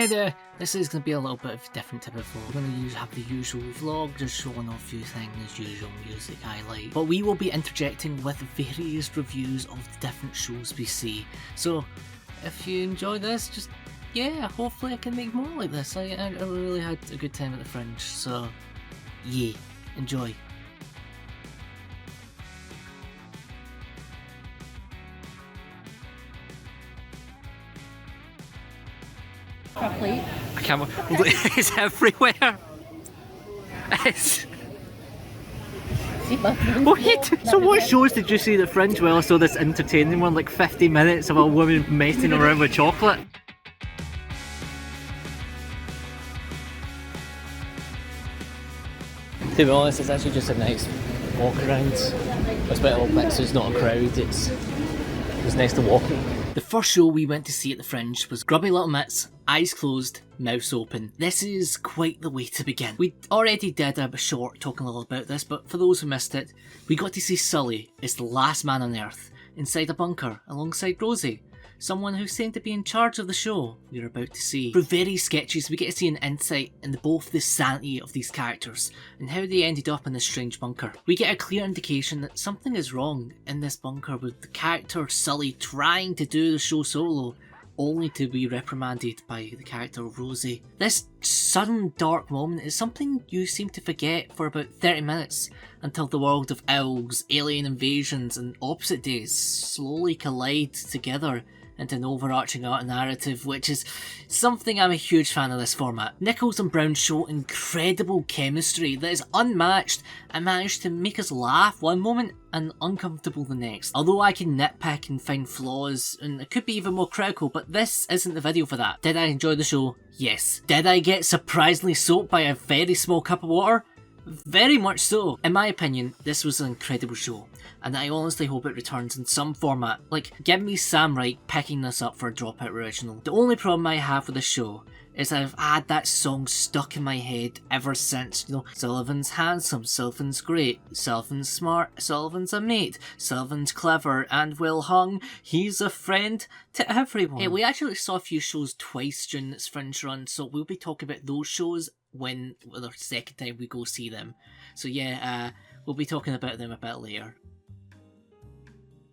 Hi there, this is going to be a little bit of a different type of vlog. We're going to have the usual vlog, just showing off a few things, as usual music highlight. But we will be interjecting with various reviews of the different shows we see. So, if you enjoy this, just, yeah, hopefully I can make more like this. I really had a good time at the Fringe, so, yeah, enjoy. Properly. I can't. It's everywhere. It's... Wait, so what shows did you see at the Fringe? Well, I saw this entertaining one, like 50 minutes of a woman messing around with chocolate. To be honest, it's actually just a nice walk around. It's a bit of a mix, so it's not a crowd, it's nice to walk in. The first show we went to see at the Fringe was Grubby Little Mitts, Eyes Closed, Mouths Open. This is quite the way to begin. We already did a short talking a little about this, but for those who missed it, we got to see Sully as the last man on Earth, inside a bunker alongside Rosie, someone who seemed to be in charge of the show we are about to see. Through various sketches, we get to see an insight into both the sanity of these characters and how they ended up in this strange bunker. We get a clear indication that something is wrong in this bunker, with the character Sully trying to do the show solo, only to be reprimanded by the character Rosie. This sudden dark moment is something you seem to forget for about 30 minutes, until the world of elves, alien invasions and opposite days slowly collide together into an overarching art narrative, which is something I'm a huge fan of this format. Nichols and Brown show incredible chemistry that is unmatched and managed to make us laugh one moment and uncomfortable the next. Although I can nitpick and find flaws, and it could be even more critical, but this isn't the video for that. Did I enjoy the show? Yes. Did I get surprisingly soaked by a very small cup of water? Very much so. In my opinion, this was an incredible show, and I honestly hope it returns in some format. Like, give me Sam Wright picking this up for a Dropout original. The only problem I have with the show is I've had that song stuck in my head ever since. You know, Sullivan's handsome, Sullivan's great, Sullivan's smart, Sullivan's a mate, Sullivan's clever and well hung, he's a friend to everyone. Yeah, we actually saw a few shows twice during this Fringe run, so we'll be talking about those shows when the second time we go see them. So yeah, we'll be talking about them a bit later.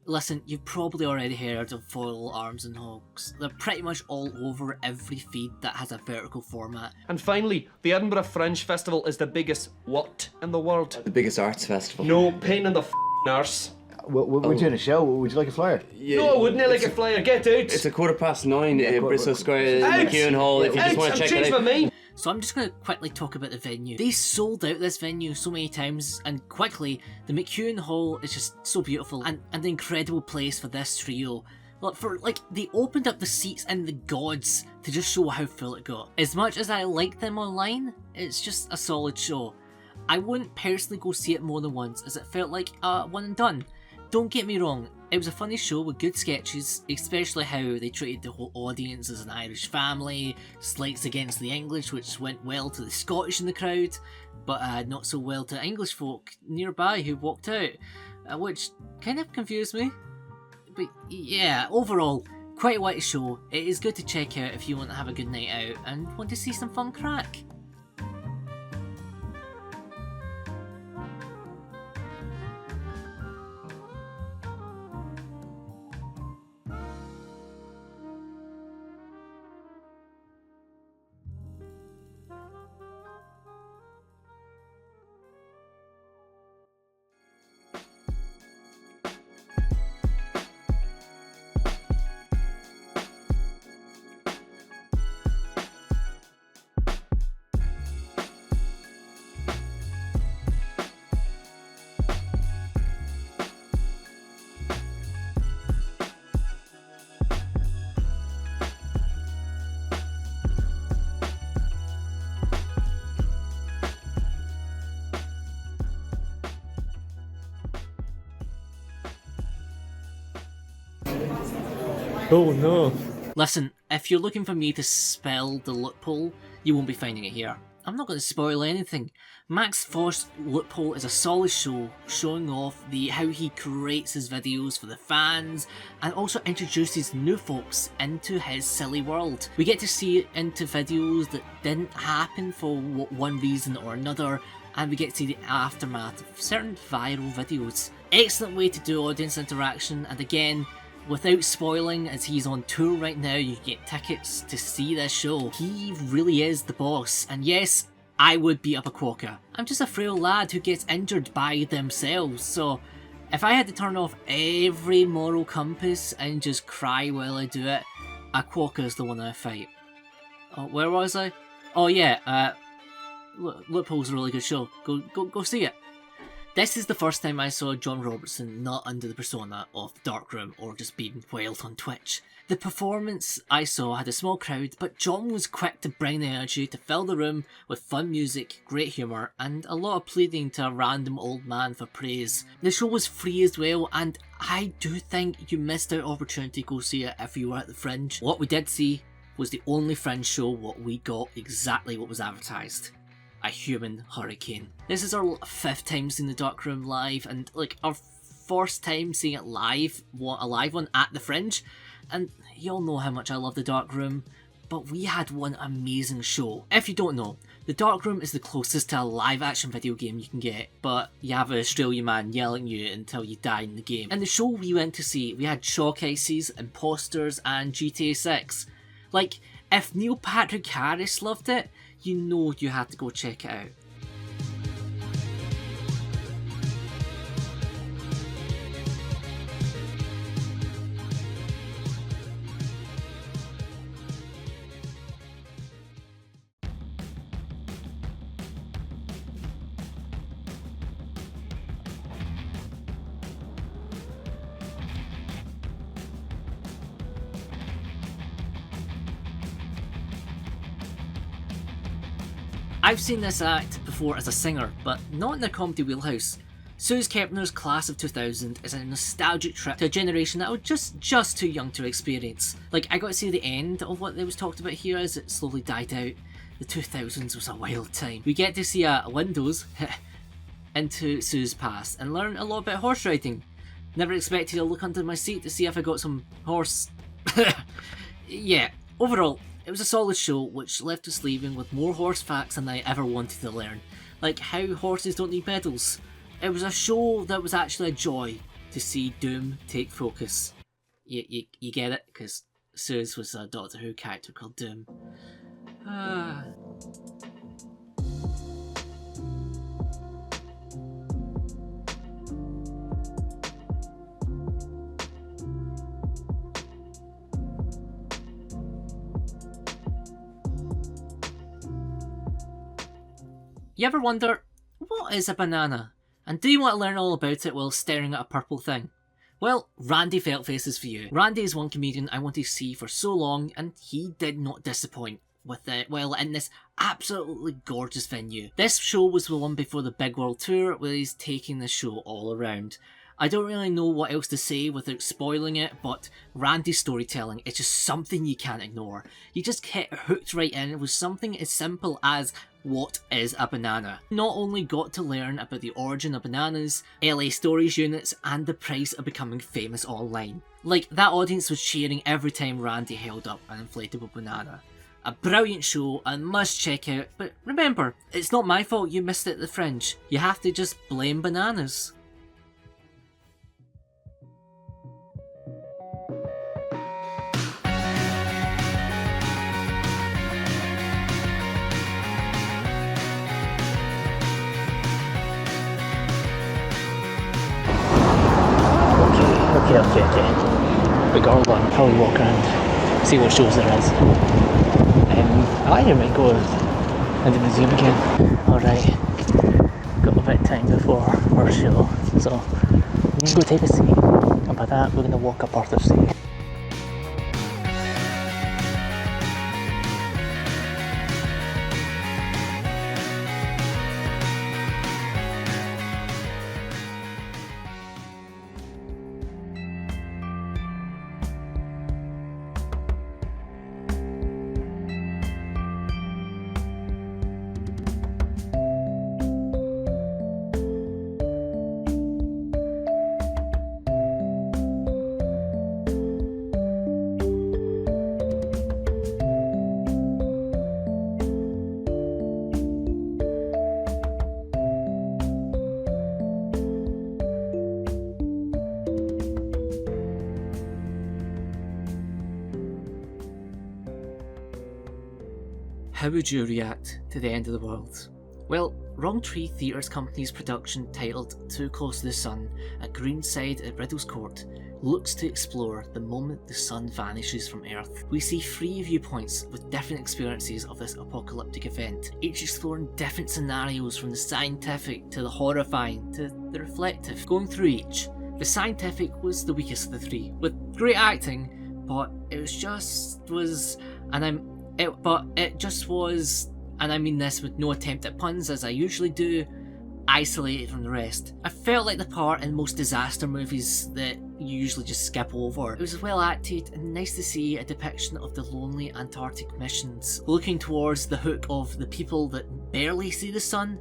Listen, you've probably already heard of Foil, Arms and Hogs. They're pretty much all over every feed that has a vertical format. And finally, the Edinburgh Fringe Festival is the biggest what in the world? The biggest arts festival. No, pain in the arse. We're doing a show. Would you like a flyer? Yeah, no, I wouldn't like a flyer. Get out. It's 9:15 at Bristol Square, Out! McEwen Hall, if you just want to check it out. My mind. So I'm just going to quickly talk about the venue. They sold out this venue so many times, and quickly, the McEwen Hall is just so beautiful and an incredible place for this trio. They opened up the seats and the gods to just show how full it got. As much as I like them online, it's just a solid show. I wouldn't personally go see it more than once, as it felt like one and done. Don't get me wrong, it was a funny show with good sketches, especially how they treated the whole audience as an Irish family, slights against the English, which went well to the Scottish in the crowd, but not so well to English folk nearby who walked out, which kind of confused me. But yeah, overall, quite a white show. It is good to check out if you want to have a good night out and want to see some fun crack. Oh no. Listen, if you're looking for me to spell the Loophole, you won't be finding it here. I'm not going to spoil anything. Max Fosh Loophole is a solid show, showing off how he creates his videos for the fans and also introduces new folks into his silly world. We get to see into videos that didn't happen for one reason or another, and we get to see the aftermath of certain viral videos. Excellent way to do audience interaction, and again, without spoiling, as he's on tour right now, you get tickets to see this show. He really is the boss, and yes, I would beat up a quokka. I'm just a frail lad who gets injured by themselves, so if I had to turn off every moral compass and just cry while I do it, a quokka is the one I fight. Oh, where was I? Oh yeah, Loophole's a really good show. Go see it. This is the first time I saw Jon Robertson not under the persona of the Darkroom or just being wild on Twitch. The performance I saw had a small crowd, but Jon was quick to bring the energy to fill the room with fun music, great humour, and a lot of pleading to a random old man for praise. The show was free as well, and I do think you missed out opportunity to go see it if you were at the Fringe. What we did see was the only Fringe show what we got exactly what was advertised. A human hurricane. This is our 5th time seeing the Darkroom live, and like our 1st time seeing it live, a live one at the Fringe, and you all know how much I love the Darkroom, but we had one amazing show. If you don't know, the Darkroom is the closest to a live action video game you can get, but you have an Australian man yelling at you until you die in the game. In the show we went to see, we had Chalk Ices, Imposters, and GTA 6. Like, if Neil Patrick Harris loved it, you know you had to go check it out. I've seen this act before as a singer, but not in the comedy wheelhouse. Sooz Kempner's Class of 2000 is a nostalgic trip to a generation that was just too young to experience. Like, I got to see the end of what was talked about here as it slowly died out. The 2000s was a wild time. We get to see a windows into Sooz past and learn a lot about horse riding. Never expected to look under my seat to see if I got some horse... Yeah, overall, it was a solid show which left us leaving with more horse facts than I ever wanted to learn. Like how horses don't need pedals. It was a show that was actually a joy to see Doom take focus. You get it? Because Sooz was a Doctor Who character called Doom. You ever wonder, what is a banana? And do you want to learn all about it while staring at a purple thing? Well, Randy Feltface is for you. Randy is one comedian I wanted to see for so long, and he did not disappoint with it while in this absolutely gorgeous venue. This show was the one before the Big World Tour, where he's taking the show all around. I don't really know what else to say without spoiling it, but Randy's storytelling is just something you can't ignore. You just get hooked right in with something as simple as, what is a banana? Not only got to learn about the origin of bananas, LA storage units, and the price of becoming famous online. Like, that audience was cheering every time Randy held up an inflatable banana. A brilliant show and must check out, but remember, it's not my fault you missed it at the Fringe. You have to just blame bananas. Okay. We got one, probably walk around, see what shows there is. I might go into the museum again. Alright, got a bit of time before our show, so we're going to go take a seat, and by that we're going to walk up Arthur's Seat. how would you react to the end of the world? Well, Wrong Tree Theatre's company's production, titled Too Close to the Sun at Greenside at Riddles Court, looks to explore the moment the sun vanishes from Earth. We see 3 viewpoints with different experiences of this apocalyptic event, each exploring different scenarios from the scientific to the horrifying to the reflective. Going through each, the scientific was the weakest of the 3, with great acting, but it just was, and I mean this with no attempt at puns as I usually do, isolated from the rest. I felt like the part in most disaster movies that you usually just skip over. It was well acted and nice to see a depiction of the lonely Antarctic missions, looking towards the hook of the people that barely see the sun,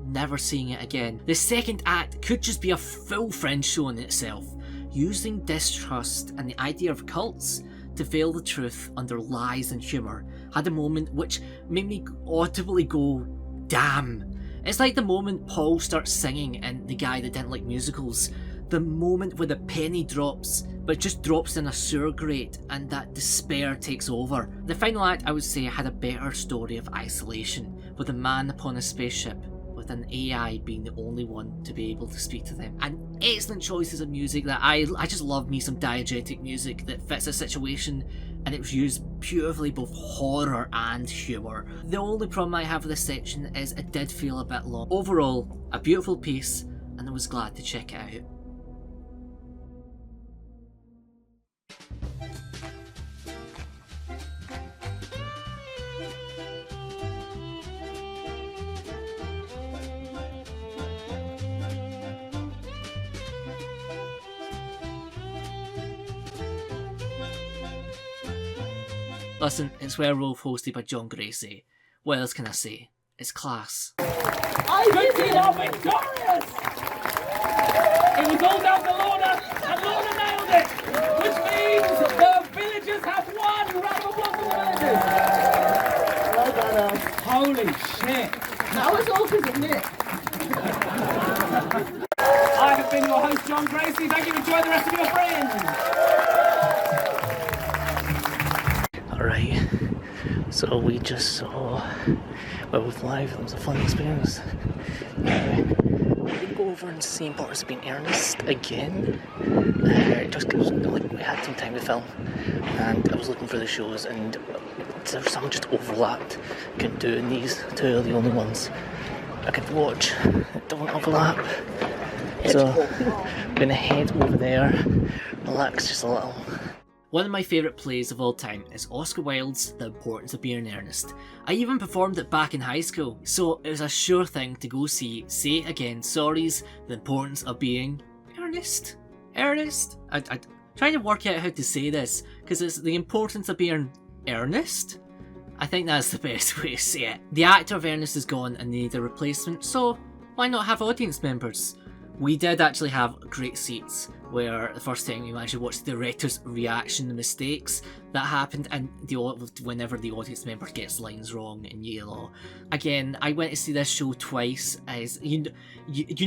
never seeing it again. The second act could just be a full Fringe show in itself, using distrust and the idea of cults to veil the truth under lies and humour. Had a moment which made me audibly go, damn. It's like the moment Paul starts singing in The Guy That Didn't Like Musicals. The moment where the penny drops, but just drops in a sewer grate and that despair takes over. The final act, I would say, had a better story of isolation, with a man upon a spaceship, with an AI being the only one to be able to speak to them. And excellent choices of music that I just love me some diegetic music that fits a situation, and it was used beautifully, both horror and humour. The only problem I have with this section is it did feel a bit long. Overall, a beautiful piece, and I was glad to check it out. Listen, it's Werewolf hosted by Jon Gracey. What else can I say? It's class. Good team are victorious! It was all down to Lorna, and Lorna nailed it! Which means the villagers have won! Round of applause for the villagers! Well done, Al. Holy shit! That was all because of Nick. I have been your host, Jon Gracey. Thank you for joining the rest of your friends! Alright, so we just saw Werewolf live. It was a fun experience. Anyway, we're going to go over and see parts of being Earnest again. Just because we had some time to film, and I was looking for the shows, and some just overlapped. Couldn't do, and these 2 are the only ones I could watch that don't overlap. So I'm going to head over there, relax just a little. One of my favourite plays of all time is Oscar Wilde's The Importance of Being Earnest. I even performed it back in high school, so it was a sure thing to go see Say It Again, Sorry's The Importance of Being Earnest. Earnest? I'm trying to work out how to say this, because it's The Importance of Being Earnest? I think that's the best way to say it. The actor of Ernest is gone and they need a replacement, so why not have audience members? We did actually have great seats, where the first time we managed to watch the director's reaction to mistakes that happened, and whenever the audience member gets lines wrong in yellow. Again, I went to see this show twice, as you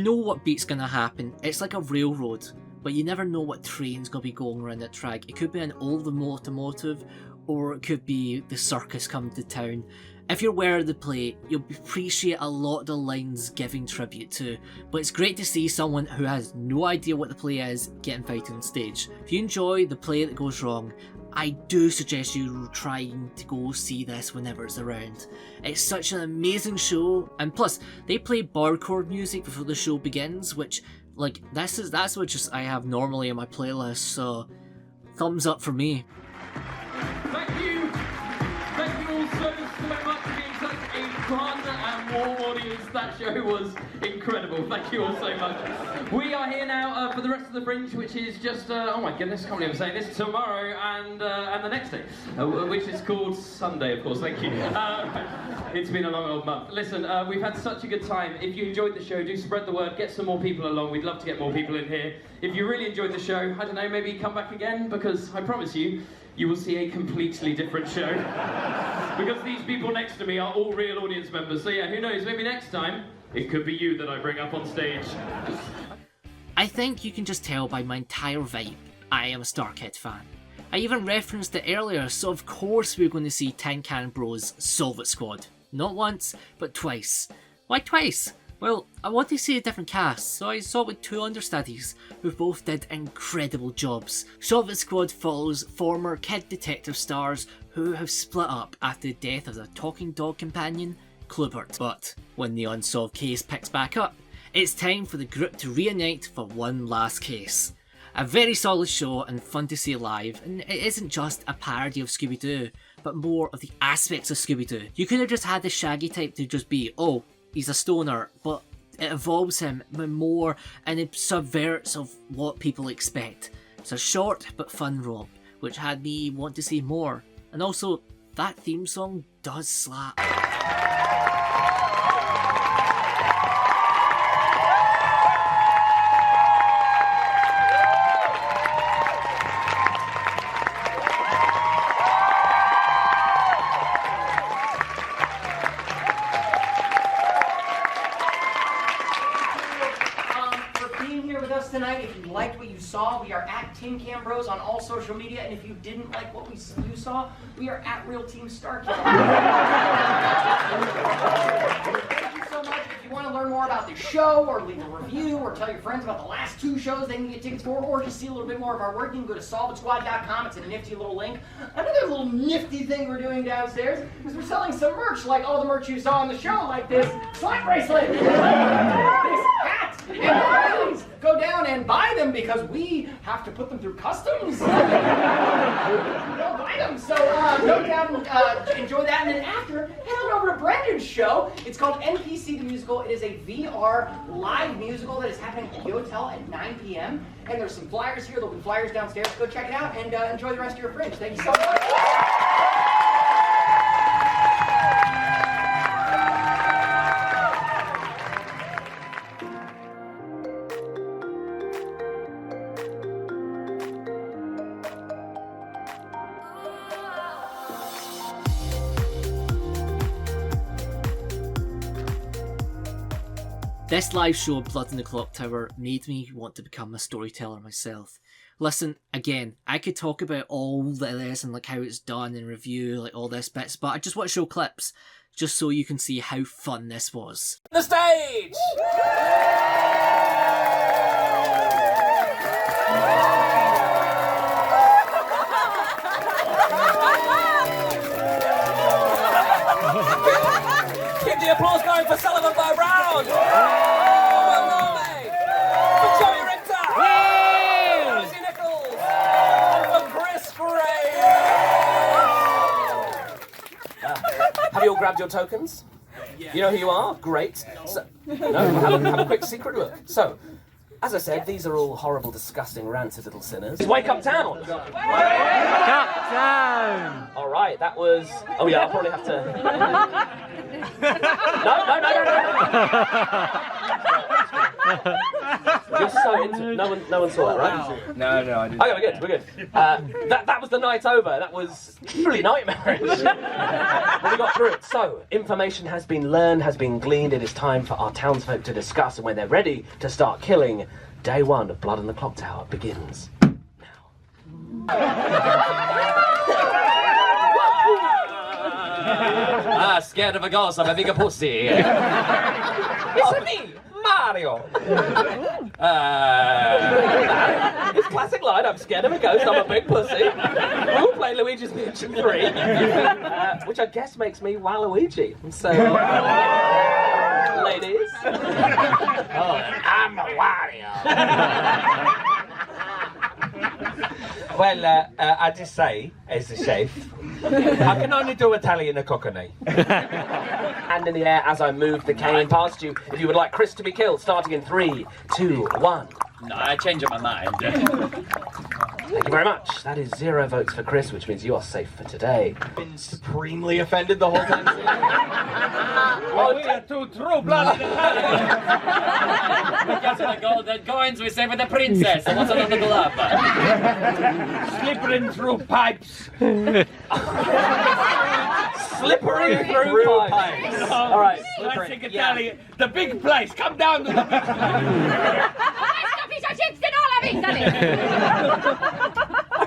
know what beat's gonna happen. It's like a railroad, but you never know what train's gonna be going around that track. It could be an old locomotive, or it could be the circus coming to town. If you're aware of the play, you'll appreciate a lot of the lines giving tribute to, but it's great to see someone who has no idea what the play is get invited on stage. If you enjoy the play that goes wrong, I do suggest you trying to go see this whenever it's around. It's such an amazing show, and plus, they play bar chord music before the show begins, which, like, that's what just I have normally in my playlist, so thumbs up for me. Thank you all so much for being such a fun and warm audience. That show was incredible. Thank you all so much. We are here now for the rest of the Fringe, which is just, oh my goodness, I can't believe I'm saying this, tomorrow and the next day, which is called Sunday, of course. Thank you. It's been a long old month. Listen, we've had such a good time. If you enjoyed the show, do spread the word, get some more people along. We'd love to get more people in here. If you really enjoyed the show, I don't know, maybe come back again, because I promise you, you will see a completely different show. Because these people next to me are all real audience members. So yeah, who knows, maybe next time, it could be you that I bring up on stage. I think you can just tell by my entire vibe, I am a Starkid fan. I even referenced it earlier, so of course we're going to see Tin Can Bros Solve It Squad. Not once, but twice. Why twice? Well, I wanted to see a different cast, so I saw it with two understudies, who both did incredible jobs. Solve It Squad follows former Kid Detective stars who have split up after the death of their talking dog companion, Clubert. But when the unsolved case picks back up, it's time for the group to reunite for one last case. A very solid show and fun to see live, and it isn't just a parody of Scooby-Doo, but more of the aspects of Scooby-Doo. You could have just had the Shaggy type to just be, oh, he's a stoner, but it evolves him more and it subverts of what people expect. It's a short but fun romp, which had me want to see more. And also, that theme song does slap. Tonight, if you liked what you saw, we are at Tin Can Bros on all social media, and if you didn't like what you saw, we are at Real Team Starkiller. Thank you so much. If you want to learn more about the show, or leave a review, or tell your friends about the last two shows they can get tickets for, or just see a little bit more of our work, you can go to solveitsquad.com. It's a nifty little link. Another little nifty thing we're doing downstairs is we're selling some merch, like all the merch you saw on the show, like this slap bracelet, this hat, and please go down and buy them because we have to put them through customs. Don't buy them. So go down and enjoy that. And then after, head on over to Brendan's show. It's called NPC the Musical. It is a VR live musical that is happening at the hotel at 9 p.m. And there's some flyers here. There'll be flyers downstairs. Go check it out and enjoy the rest of your fringe. Thank you so much. This live show, Blood in the Clocktower, made me want to become a storyteller myself. Listen, again, I could talk about all this and like how it's done and review like all this bits, but I just want to show clips just so you can see how fun this was. The stage! Keep the applause going for Sullivan by round! Well done, mate! For Joey Richter! For Lucy Nichols! And for Chris Gray! Have you all grabbed your tokens? You know who you are? Great. So, have a quick secret look. So, as I said, these are all horrible, disgusting, rancid little sinners. Wake up town! Wake up town! Alright, that was... Oh yeah, I'll probably have to... No. You're so into... No one saw that, right? No, I didn't. Okay, we're good. That was the night over. That was truly nightmarish. But we got through it. So, information has been learned, has been gleaned. It is time for our townsfolk to discuss, and when they're ready to start killing, day one of Blood in the Clocktower begins now. Scared of a ghost, I'm a bigger pussy. It's me, Mario. It's classic line, I'm scared of a ghost, I'm a big pussy. We'll play Luigi's Mansion 3. Which I guess makes me Waluigi. So, ladies. I'm a Wario. Well, I just say, as the chef, I can only do Italian a cockney. Hand in the air as I move the cane past you. If you would like Chris to be killed, starting in 3, 2, 1. No, I changed my mind. Thank you very much. That is 0 votes for Chris, which means you are safe for today. Been supremely offended the whole time. Oh, we are two true-blooded Italians. Get to the golden coins, we say with the princess. And what's another glove? Slippering through pipes. Slippery through pipes. All right, Classic Italian. The big place. Come down to the big place.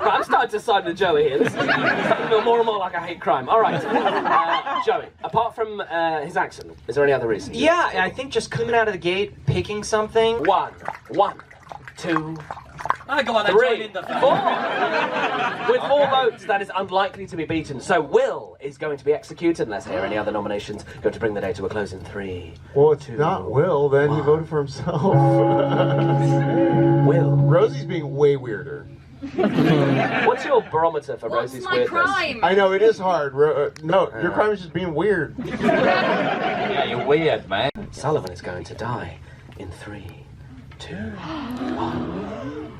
I'm starting to side with Joey here. This is starting to feel more and more like I hate crime. All right, Joey. Apart from his accent, is there any other reason? Yeah, I think just coming out of the gate, picking something. One, two. Go on, then Three, join in the fun. 4. With 4 votes, that is unlikely to be beaten. So Will is going to be executed. Let's hear any other nominations. Going to bring the day to a close in 3. Well, it's not Will, then he voted for himself. Will. Rosie's being way weirder. What's your barometer for Rosie's weirdness? crime? I know, it is hard. No, your crime is just being weird. Yeah, you're weird, man. Sullivan is going to die in 3, 2, 1.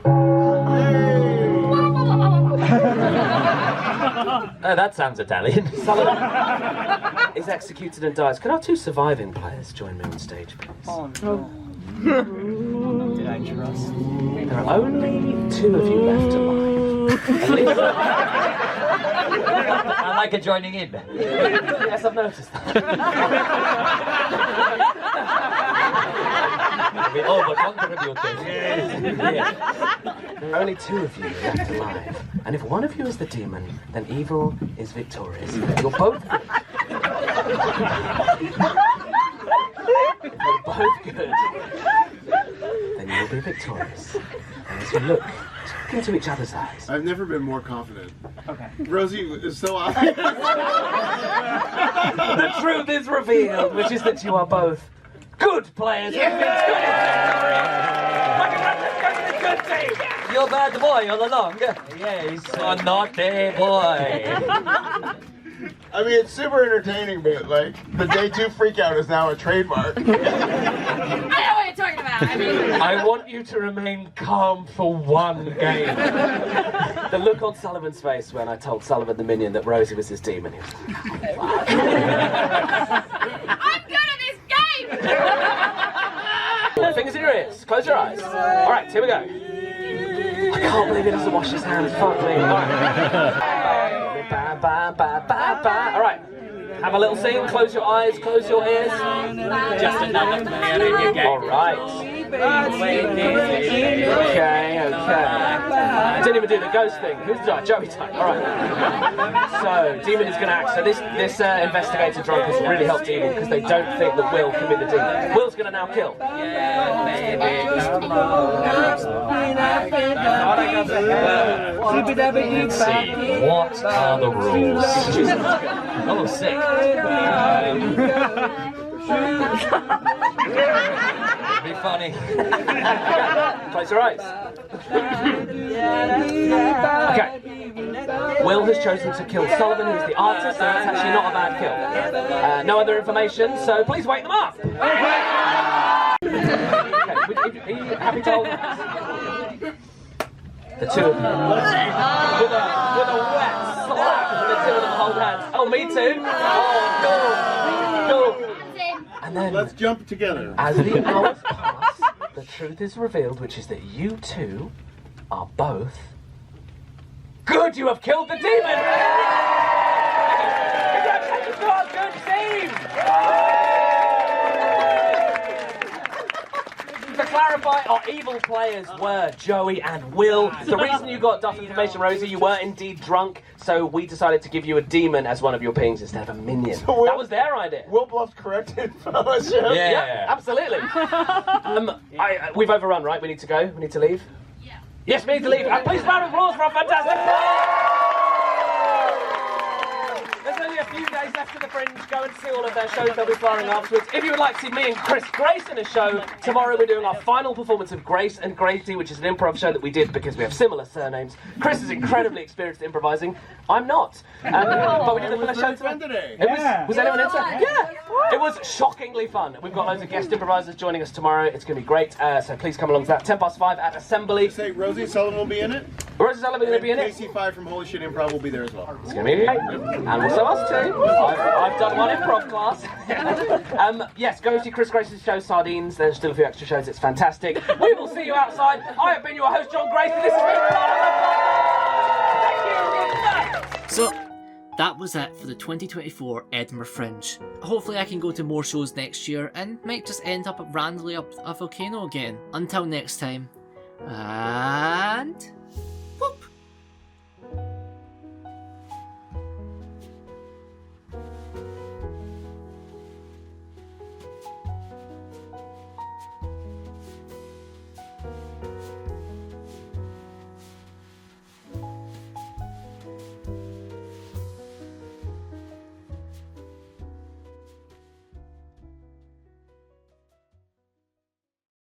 That sounds Italian. Sullivan is executed and dies. Can our 2 surviving players join me on stage, please? Oh no. Dangerous. There are only 2 of you left alive. At least I like it joining in. Yes, I've noticed that. We all but contributed. Yes. There are only 2 of you left alive. And if one of you is the demon, then evil is victorious. You're both good. If you're both good, then you will be victorious. And as you look into each other's eyes. I've never been more confident. Okay. Rosie is so obvious. The truth is revealed, which is that you are both good players. Good team. You're bad boy all along. Yes. Oh, naughty boy. I mean, it's super entertaining, but like, the day 2 freakout is now a trademark. I know what you're talking about. I mean, I want you to remain calm for 1 game. The look on Sullivan's face when I told Sullivan the minion that Rosie was his demon. He was like, I'm good at this game. fingers in your ears. Close your eyes. All right, here we go. I can't believe he doesn't wash his hands. Fuck me. All right. All right. Have a little sing. Close your eyes. Close your ears. Just another player in your game. All right. Okay. Didn't even do the ghost thing. Who's that? Joey time. All right. So, demon is going to act. So this investigator drunk has really helped evil because they don't think that Will can be the demon. Will's going to now kill. Let's see. What are the rules? Oh, sick. Be funny. Close your eyes. Okay. Will has chosen to kill Sullivan, who's the artist, so that's actually not a bad kill. No other information, so please wake them up. Okay, are you happy to hold hands? The 2 of you. With a wet slap, the 2 of them hold hands. Oh, me too. Oh, cool. And then, Let's jump together. as the hours pass, the truth is revealed, which is that you 2 are both good. You have killed the demon. Congratulations to our good team. To clarify, our evil players were Joey and Will. The reason you got duff information, Rosie, you were indeed drunk, so we decided to give you a demon as one of your pings instead of a minion. So that was their idea. Will Bluff's correct information. Yeah, absolutely. We've overrun, right? We need to go? We need to leave? Yeah. Yes, we need to leave. Please round of applause for our fantastic play! There's only a few days left of the Fringe. Go and see all of their shows. They'll be firing afterwards. If you would like to see me and Chris Grace in a show, tomorrow we're doing our final performance of Grace and Gracey, which is an improv show that we did because we have similar surnames. Chris is incredibly experienced at improvising. I'm not. But we did a show today. Was anyone into it? Yeah. It was shockingly fun. We've got loads of guest improvisers joining us tomorrow. It's going to be great. So please come along to that. 5:10 at Assembly. Say Rosie Sullivan will be in it. Rosie Sullivan will be in it. KC5 from Holy Shit Improv will be there as well. It's going to be great. And also us too. I've done one improv class. Yes, go see Chris Grace's show, Sardines. There's still a few extra shows. It's fantastic. We will see you outside. I have been your host, Jon Gracey. This has been Thank you. So, that was it for the 2024 Edinburgh Fringe. Hopefully I can go to more shows next year and might just end up randomly up a volcano again. Until next time, and...